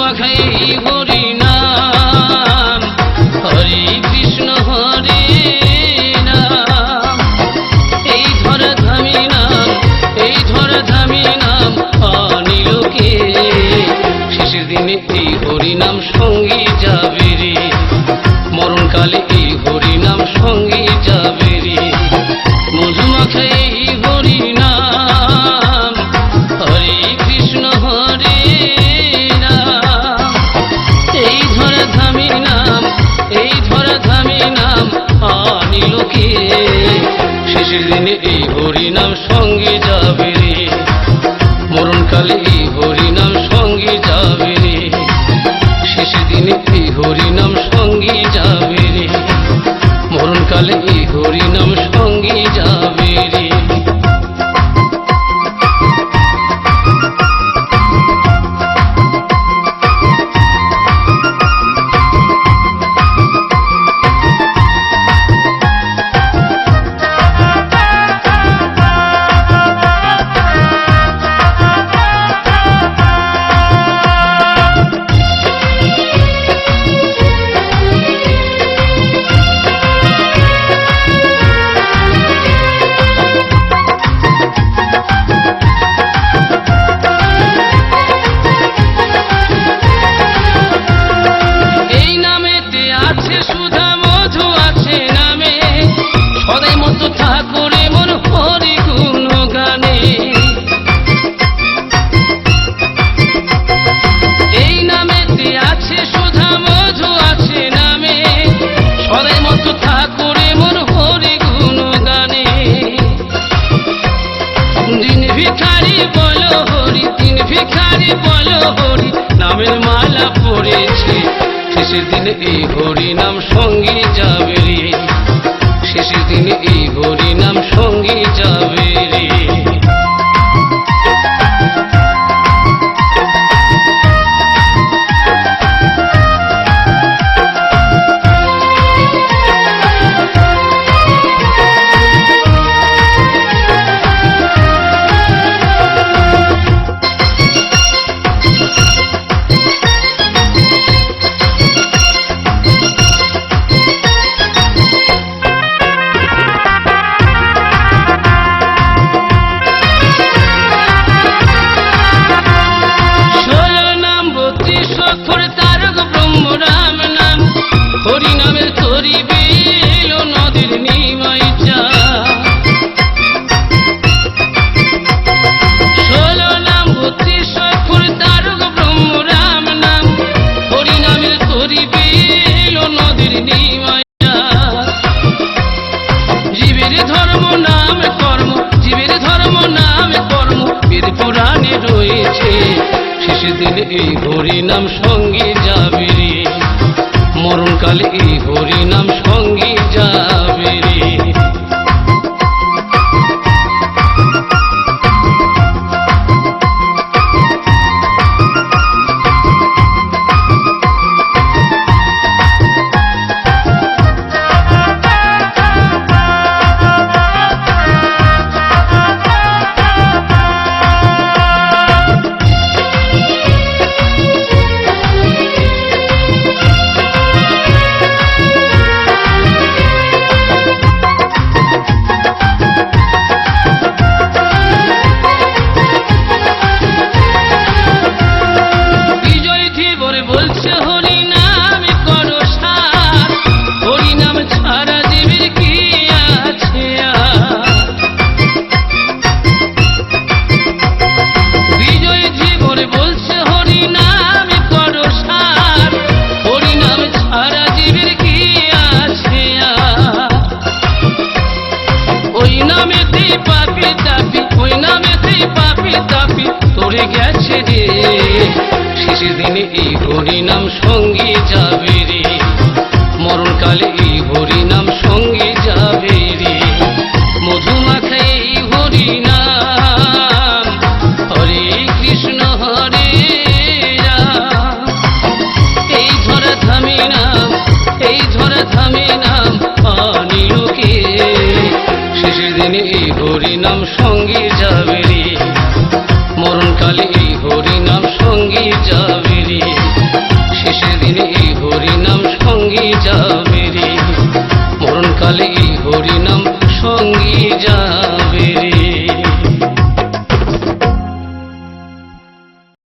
মধুমাখাই হরি নাম, হরে কৃষ্ণ হরে নাম। এই ধরা ধামি নাম, এই ধরা ধামি নাম অনিলোকে। শেষের দিনে এই হরি নাম সঙ্গে যাবে রে, মরণকালে এই হরি নাম সঙ্গে যাবে রে। মধুমাখাই হরি নাম, হরে কৃষ্ণ হরে নাম। এই ধরা ধামি নাম, এই ধরা ধামি নাম অনিলোকে। শেষের দিনে এই হরি নাম সঙ্গে যাবে রে, মরণকালে এই হরি নাম সঙ্গে যাবে রে। শেষের দিনে এই হরি নাম সঙ্গে যাবে রে, মরণকালে এই হরি নাম সঙ্গে যাবে রে। নামের মালা পড়েছে, শেষের দিনে এই হরি নাম সঙ্গে যাবে রে। শেষের দিনে এই হরি নাম সঙ্গে যাবে রে। হরি নামের তরি বেল নদীর নিমাই চা, 16 নাম 32 অক্ষর তারক ব্রহ্ম রাম নাম। হরি নামের তরি বেল নদীর নিমাই চা। জীবের ধর্ম নাম কর্ম, জীবের ধর্ম নাম কর্ম বেদ পুরাণে রয়েছে। শেষের দিনে এই হরি নাম সঙ্গে যাবে রে, মরণকালে এই হরি নাম সঙ্গে যাবে রে। গেছে রে, শেষের দিনে এই হরি নাম সঙ্গে যাবে রে, মরণকালে এই হরি নাম সঙ্গে যাবে রে। মধুমাখাই এই হরি নাম, হরে কৃষ্ণ হরে রাম। এই ধরা থামে নাম, এই ধরা থামে নাম অনিলোকে। শেষের দিনে এই হরি নাম সঙ্গে যাবে রে,